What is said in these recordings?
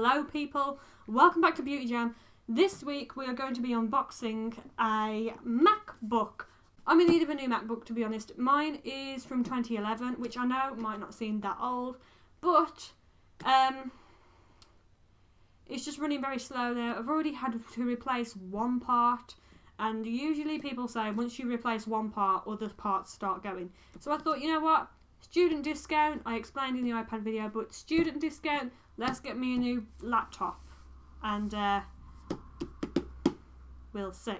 Hello people, welcome back to Beauty Jam. This week we are going to be unboxing a MacBook. I'm in need of a new MacBook, to be honest. Mine is from 2011, which I know might not seem that old, but it's just running very slow now. I've already had to replace one part, and usually people say once you replace one part, other parts start going. So I thought, you know what? Student discount, I explained in the iPad video, but student discount, let's get me a new laptop. And we'll see.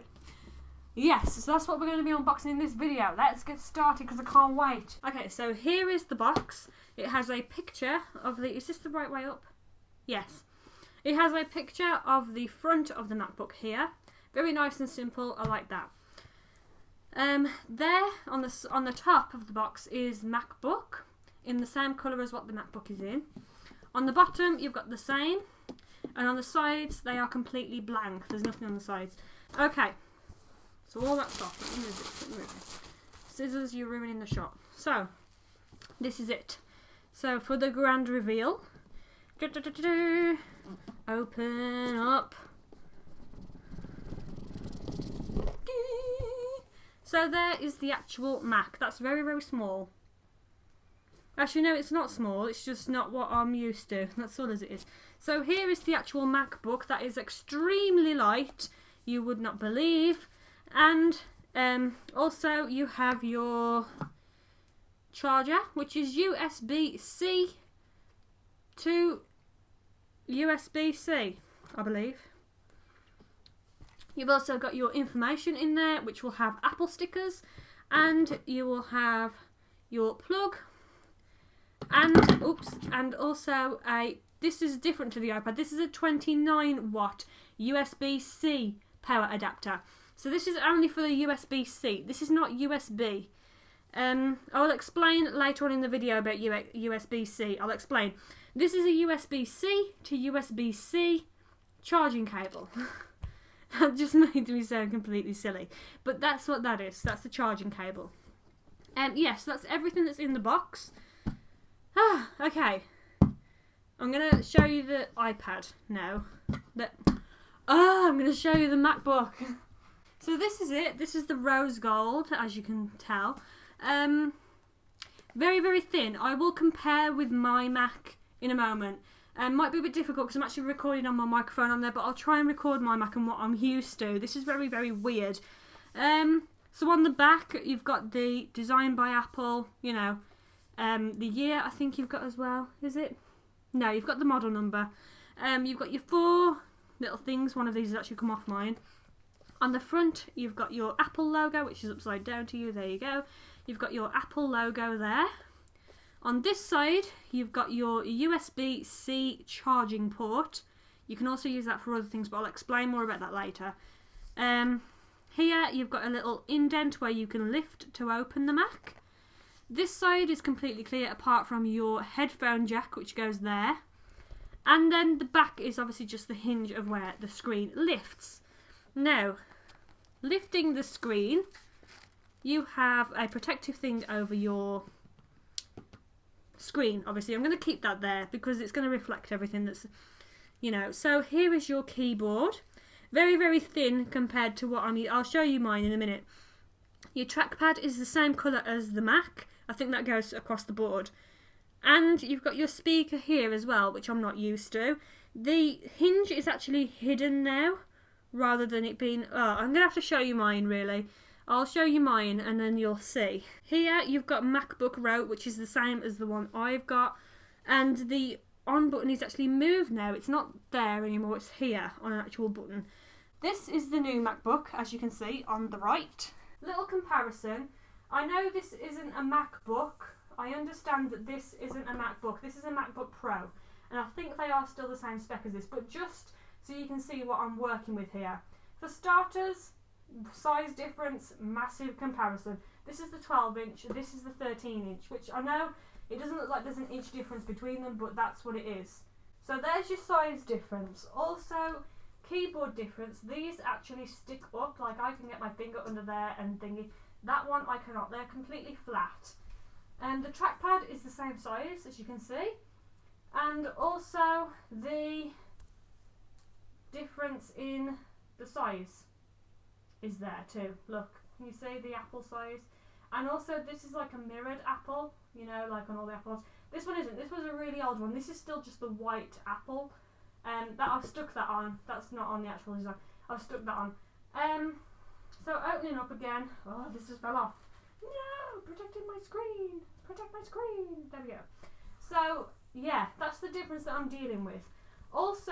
Yes, so that's what we're going to be unboxing in this video. Let's get started because I can't wait. Okay, so here is the box. It has a picture of the... Is this the right way up? Yes. It has a picture of the front of the MacBook here. Very nice and simple. I like that. There on the top of the box is MacBook in the same colour as what the MacBook is in. On the bottom you've got the same, and on the sides they are completely blank. There's nothing on the sides. Okay, so all that's off. Let me move it. Scissors, you're ruining the shot. So this is it. So for the grand reveal, open up. So there is the actual Mac. That's very, very small. Actually, no, it's not small. It's just not what I'm used to. That's all as it is. So here is the actual MacBook. That is extremely light. You would not believe. And also you have your charger, which is USB-C to USB-C, I believe. You've also got your information in there, which will have Apple stickers, and you will have your plug, and also this is different to the iPad. This is a 29 watt USB-C power adapter. So this is only for the USB-C. This is not USB. I will explain later on in the video about USB-C. I'll explain. This is a USB-C to USB-C charging cable. That just made me sound completely silly. But that's what that is. That's the charging cable. Yes, that's everything that's in the box. Okay. I'm going to show you the iPad now. I'm going to show you the MacBook. So this is it. This is the rose gold, as you can tell. Very, very thin. I will compare with my Mac in a moment. Might be a bit difficult because I'm actually recording on my microphone on there, but I'll try and record my Mac and what I'm used to. This is very, very weird. So on the back, you've got the design by Apple, you know, the year I think you've got as well, is it? No, you've got the model number. You've got your 4 little things. One of these has actually come off mine. On the front, you've got your Apple logo, which is upside down to you. There you go. You've got your Apple logo there. On this side, you've got your USB-C charging port. You can also use that for other things, but I'll explain more about that later. Here, you've got a little indent where you can lift to open the Mac. This side is completely clear apart from your headphone jack, which goes there. And then the back is obviously just the hinge of where the screen lifts. Now, lifting the screen, you have a protective thing over your screen. Obviously I'm going to keep that there because it's going to reflect everything that's, you know. So here is your keyboard, very, very thin compared to what I'll show you mine in a minute. Your trackpad is the same colour as the Mac. I think that goes across the board. And you've got your speaker here as well, which I'm not used to. The hinge is actually hidden now rather than it being... I'm going to have to show you mine really. I'll show you mine and then you'll see. Here you've got MacBook Pro, which is the same as the one I've got. And the on button is actually moved now. It's not there anymore, it's here on an actual button. This is the new MacBook, as you can see on the right. Little comparison. I know this isn't a MacBook. I understand that this isn't a MacBook. This is a MacBook Pro. And I think they are still the same spec as this. But just so you can see what I'm working with here. For starters, size difference, massive comparison. This is the 12-inch, this is the 13-inch, which I know it doesn't look like there's an inch difference between them, but that's what it is. So there's your size difference. Also, keyboard difference. These actually stick up, like I can get my finger under there and thingy. That one I cannot. They're completely flat. And the trackpad is the same size, as you can see. And also the difference in the size is there too. Look, can you see the apple size? And also this is like a mirrored apple, you know, like on all the apples. This one isn't. This was a really old one. This is still just the white apple. That I've stuck that on. That's not on the actual design. I've stuck that on. So opening up again. Oh, this just fell off. No, protecting my screen. Protect my screen. There we go. So yeah, that's the difference that I'm dealing with. Also,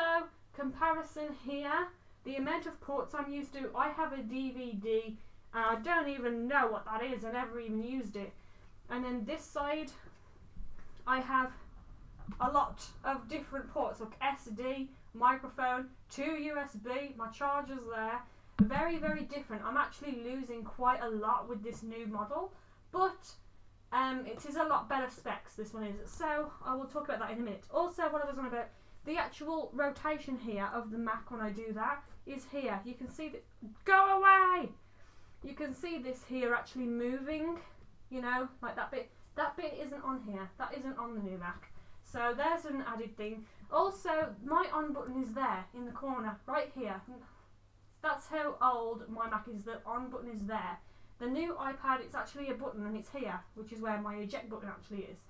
comparison here. The amount of ports I'm used to. I have a DVD, and I don't even know what that is. I never even used it. And then this side, I have a lot of different ports. Look, SD, microphone, 2 USB, my charger's there. Very, very different. I'm actually losing quite a lot with this new model, but it is a lot better specs, this one is. So I will talk about that in a minute. Also, what I was on about, the actual rotation here of the Mac when I do that is here. You can see that. Go away! You can see this here actually moving, you know, like that bit. That bit isn't on here. That isn't on the new Mac. So there's an added thing. Also, my on button is there in the corner, right here. That's how old my Mac is. The on button is there. The new iPad, it's actually a button and it's here, which is where my eject button actually is.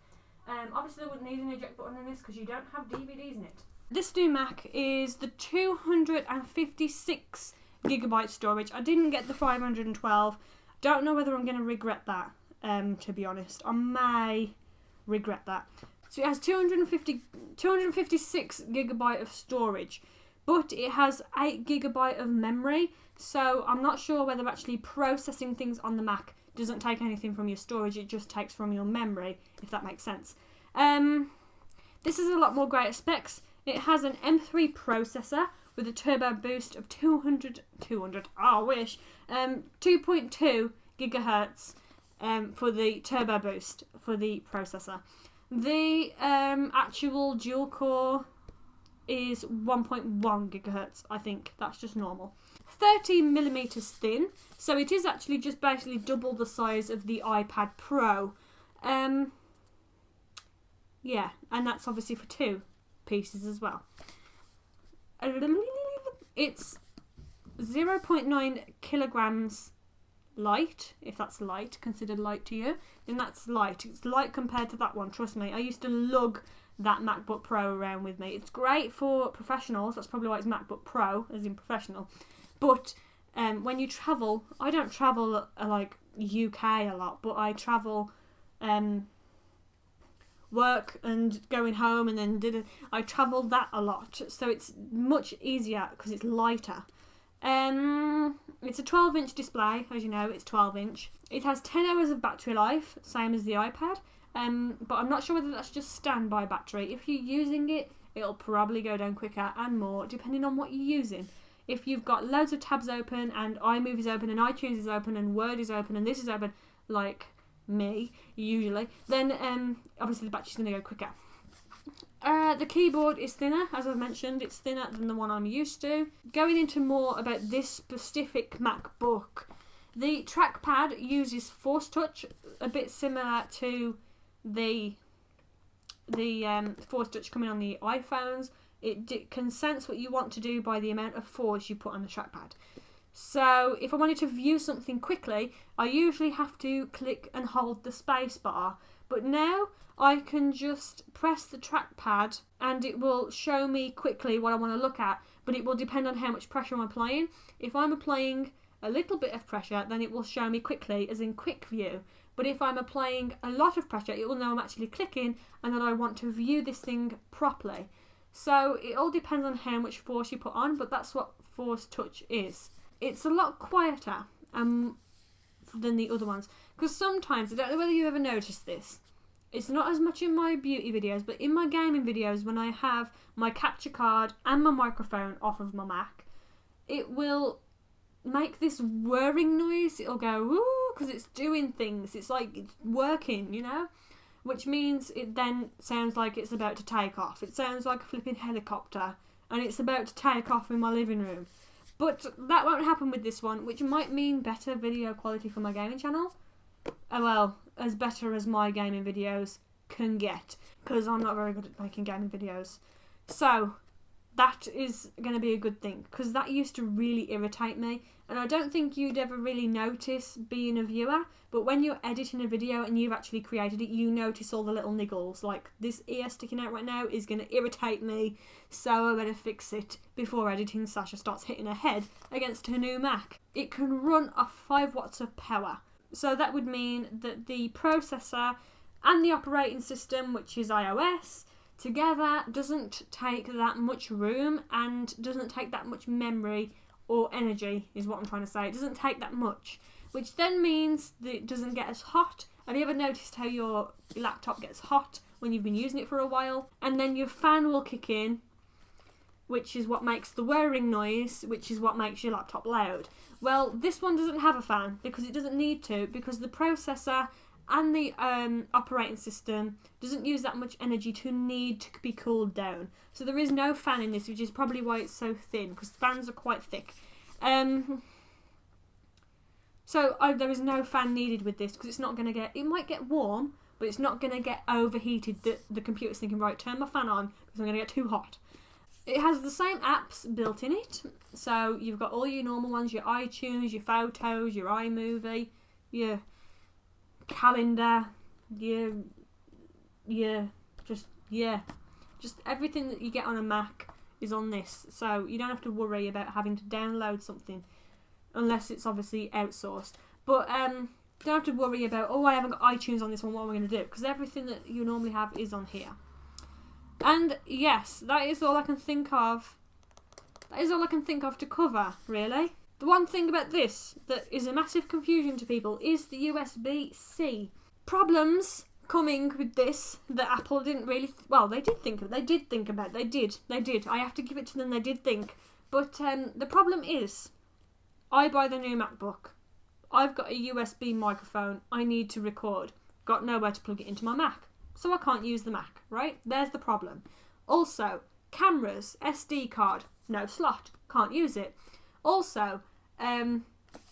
Obviously, I wouldn't need an eject button in this because you don't have DVDs in it. This new Mac is the 256 gigabyte storage. I didn't get the 512. Don't know whether I'm going to regret that, to be honest. I may regret that. So it has 256 gigabyte of storage, but it has 8 gigabyte of memory. So I'm not sure whether actually processing things on the Mac doesn't take anything from your storage, it just takes from your memory, if that makes sense. This is a lot more greater specs. It has an M3 processor with a turbo boost of 2.2 gigahertz for the turbo boost for the processor. The actual dual core is 1.1 gigahertz, I think. That's just normal. 30 millimeters thin, so it is actually just basically double the size of the iPad Pro. Yeah, and that's obviously for 2 pieces as well. It's 0.9 kilograms light, if that's light, considered light to you, then that's light. It's light compared to that one, trust me. I used to lug that MacBook Pro around with me. It's great for professionals, that's probably why it's MacBook Pro, as in professional. But when you travel, I don't travel like UK a lot, but I travel work and going home and then I travel that a lot, so it's much easier because it's lighter. It's a 12-inch display, as you know, it's 12-inch. It has 10 hours of battery life, same as the iPad, but I'm not sure whether that's just standby battery. If you're using it, it'll probably go down quicker and more, depending on what you're using. If you've got loads of tabs open and iMovie is open and iTunes is open and Word is open and this is open, like me, usually, then obviously the battery's going to go quicker. The keyboard is thinner, as I've mentioned, it's thinner than the one I'm used to. Going into more about this specific MacBook, the trackpad uses Force Touch, a bit similar to the Force Touch coming on the iPhones. It can sense what you want to do by the amount of force you put on the trackpad. So if I wanted to view something quickly, I usually have to click and hold the space bar. But now I can just press the trackpad and it will show me quickly what I want to look at, but it will depend on how much pressure I'm applying. If I'm applying a little bit of pressure, then it will show me quickly, as in quick view. But if I'm applying a lot of pressure, it will know I'm actually clicking and that I want to view this thing properly. So it all depends on how much force you put on, but that's what Force Touch is. It's a lot quieter than the other ones, because sometimes, I don't know whether you ever noticed this, it's not as much in my beauty videos, but in my gaming videos, when I have my capture card and my microphone off of my Mac, it will make this whirring noise. It'll go woo, because it's doing things. It's like it's working, you know? Which means it then sounds like it's about to take off. It sounds like a flipping helicopter, and it's about to take off in my living room. But that won't happen with this one, which might mean better video quality for my gaming channel. Oh well, as better as my gaming videos can get, because I'm not very good at making gaming videos. So, that is going to be a good thing, because that used to really irritate me, and I don't think you'd ever really notice being a viewer, but when you're editing a video and you've actually created it, you notice all the little niggles, like this ear sticking out right now is going to irritate me, so I better fix it before editing Sacha starts hitting her head against her new Mac. It can run off 5 watts of power, so that would mean that the processor and the operating system, which is iOS, together doesn't take that much room and doesn't take that much memory or energy, is what I'm trying to say. It doesn't take that much, which then means that it doesn't get as hot. Have you ever noticed how your laptop gets hot when you've been using it for a while? And then your fan will kick in, which is what makes the whirring noise, which is what makes your laptop loud. Well, this one doesn't have a fan because it doesn't need to, because the processor and the operating system doesn't use that much energy to need to be cooled down. So there is no fan in this, which is probably why it's so thin, because fans are quite thick. There is no fan needed with this, because it's not going to get... It might get warm, but it's not going to get overheated that the computer's thinking, right, turn my fan on, because I'm going to get too hot. It has the same apps built in it. So you've got all your normal ones, your iTunes, your Photos, your iMovie, your calendar, just everything that you get on a Mac is on this, so you don't have to worry about having to download something unless it's obviously outsourced, but don't have to worry about, oh, I haven't got iTunes on this one, what am I going to do, because everything that you normally have is on here. And yes, that is all I can think of to cover, really. The one thing about this that is a massive confusion to people is the USB-C. Problems coming with this that Apple didn't really... They did think about. They did. I have to give it to them, they did think. But the problem is, I buy the new MacBook. I've got a USB microphone. I need to record. Got nowhere to plug it into my Mac. So I can't use the Mac, right? There's the problem. Also, cameras, SD card, no slot. Can't use it. Also...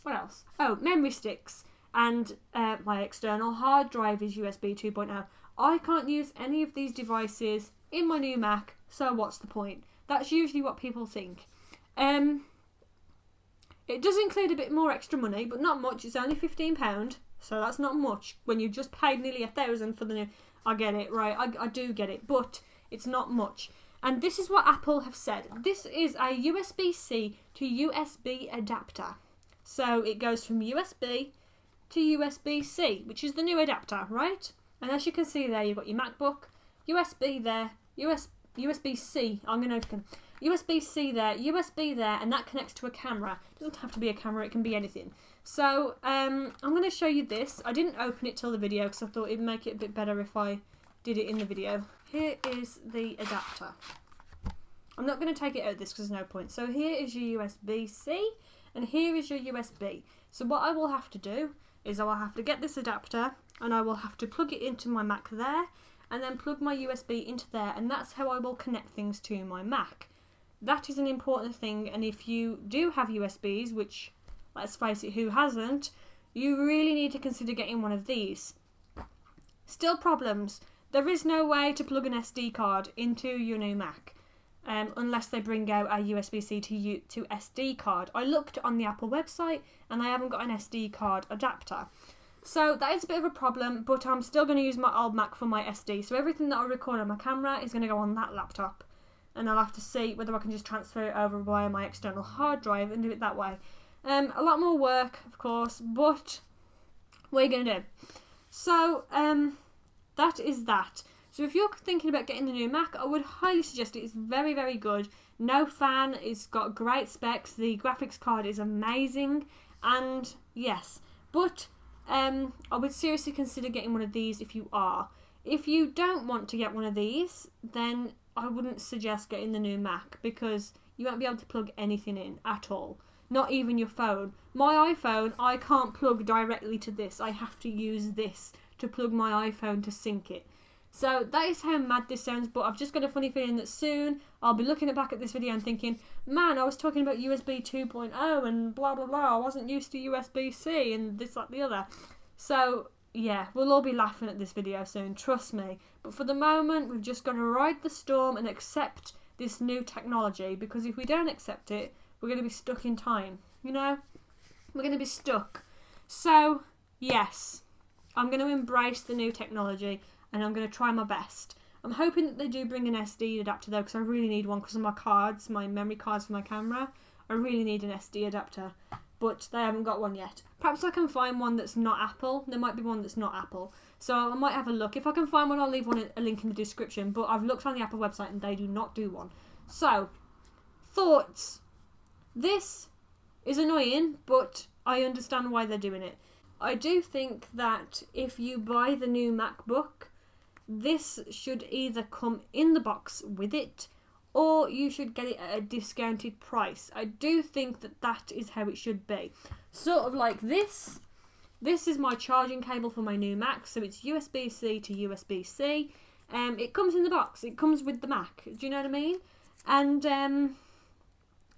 what else? Oh, memory sticks, and my external hard drive is USB 2.0. I can't use any of these devices in my new Mac, so what's the point? That's usually what people think. It does include a bit more extra money, but not much. It's only £15, so that's not much when you just paid nearly £1,000 for the new... I get it, right, I do get it, but it's not much. And this is what Apple have said. This is a USB-C to USB adapter. So it goes from USB to USB-C, which is the new adapter, right? And as you can see there, you've got your MacBook, USB there, USB-C, USB-C there, USB there, and that connects to a camera. It doesn't have to be a camera, it can be anything. So I'm going to show you this. I didn't open it till the video because I thought it'd make it a bit better if I did it in the video. Here is the adapter. I'm not going to take it out of this because there's no point. So here is your USB-C and here is your USB. So what I will have to do is I will have to get this adapter and I will have to plug it into my Mac there and then plug my USB into there, and that's how I will connect things to my Mac. That is an important thing, and if you do have USBs, which, let's face it, who hasn't, you really need to consider getting one of these. Still problems. There is no way to plug an SD card into your new Mac unless they bring out a USB-C to SD card. I looked on the Apple website and I haven't got an SD card adapter. So that is a bit of a problem, but I'm still going to use my old Mac for my SD. So everything that I record on my camera is going to go on that laptop. And I'll have to see whether I can just transfer it over via my external hard drive and do it that way. A lot more work, of course, but what are you going to do? So, that is that. So if you're thinking about getting the new Mac, I would highly suggest it. It's very, very good. No fan. It's got great specs. The graphics card is amazing. And yes, but I would seriously consider getting one of these if you are. If you don't want to get one of these, then I wouldn't suggest getting the new Mac because you won't be able to plug anything in at all. Not even your phone. My iPhone, I can't plug directly to this. I have to use this to plug my iPhone to sync it. So that is how mad this sounds, but I've just got a funny feeling that soon I'll be looking back at this video and thinking, man, I was talking about USB 2.0 and blah blah blah, I wasn't used to USB-C and this, that, the other. So yeah, we'll all be laughing at this video soon, trust me. But for the moment, we've just got to ride the storm and accept this new technology, because if we don't accept it, we're going to be stuck in time, you know? We're going to be stuck. So, yes, I'm going to embrace the new technology and I'm going to try my best. I'm hoping that they do bring an SD adapter though, because I really need one because of my cards, my memory cards for my camera. I really need an SD adapter, but they haven't got one yet. Perhaps I can find one that's not Apple. There might be one that's not Apple. So I might have a look. If I can find one, I'll leave a link in the description, but I've looked on the Apple website and they do not do one. So, thoughts. This is annoying, but I understand why they're doing it. I do think that if you buy the new MacBook, this should either come in the box with it, or you should get it at a discounted price. I do think that that is how it should be. Sort of like this. This is my charging cable for my new Mac, so it's USB-C to USB-C. It comes in the box. It comes with the Mac. Do you know what I mean? And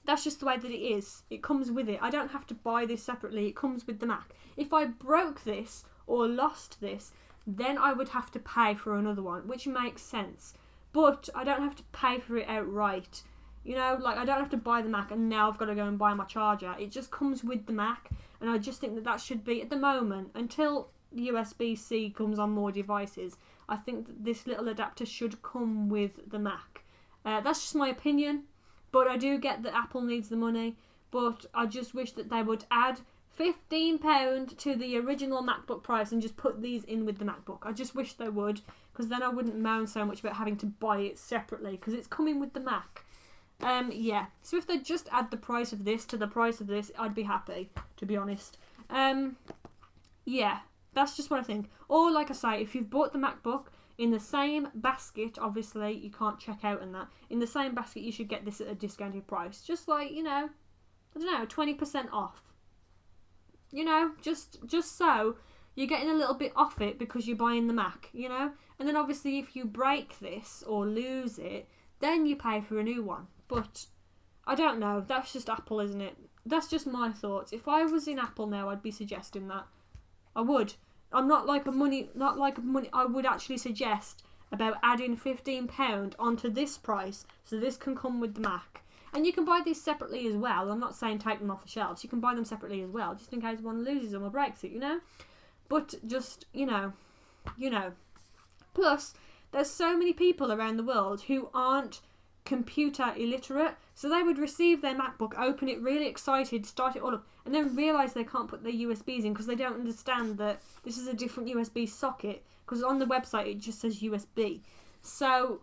that's just the way that it is. It comes with it. I don't have to buy this separately. It comes with the Mac. If I broke this or lost this, then I would have to pay for another one, which makes sense. But I don't have to pay for it outright. You know, like I don't have to buy the Mac and now I've got to go and buy my charger. It just comes with the Mac, and I just think that that should be, at the moment, until USB-C comes on more devices, I think that this little adapter should come with the Mac. That's just my opinion, but I do get that Apple needs the money, but I just wish that they would add £15 to the original MacBook price and just put these in with the MacBook. I just wish they would, because then I wouldn't moan so much about having to buy it separately, because it's coming with the Mac. Yeah, so if they just add the price of this to the price of this, I'd be happy, to be honest. Yeah, that's just what I think. Or, like I say, if you've bought the MacBook in the same basket, obviously, you can't check out and that, in the same basket, you should get this at a discounted price. Just like, you know, I don't know, 20% off. You know, just so you're getting a little bit off it because you're buying the Mac, you know? And then obviously if you break this or lose it, then you pay for a new one. But I don't know, that's just Apple, isn't it? That's just my thoughts. If I was in Apple now, I'd be suggesting that. I would. I'm not like a money, I would actually suggest about adding £15 onto this price so this can come with the Mac. And you can buy these separately as well. I'm not saying take them off the shelves. You can buy them separately as well, just in case one loses them or breaks it, you know? But just, you know. Plus, there's so many people around the world who aren't computer illiterate, so they would receive their MacBook, open it really excited, start it all up, and then realise they can't put their USBs in because they don't understand that this is a different USB socket, because on the website it just says USB. So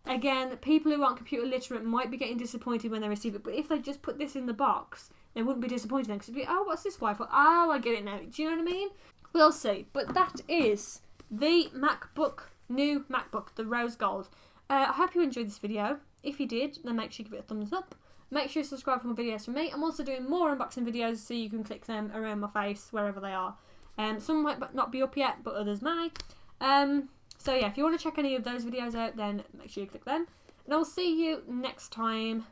again, people who aren't computer literate might be getting disappointed when they receive it, but if they just put this in the box, they wouldn't be disappointed then, because it'd be, oh, what's this Wi-Fi? Oh, I get it now. Do you know what I mean? We'll see. But that is the MacBook, new MacBook, the rose gold. I hope you enjoyed this video. If you did, then make sure you give it a thumbs up. Make sure you subscribe for more videos from me. I'm also doing more unboxing videos, so you can click them around my face, wherever they are. Some might not be up yet, but others may. So yeah, if you want to check any of those videos out, then make sure you click them. And I'll see you next time.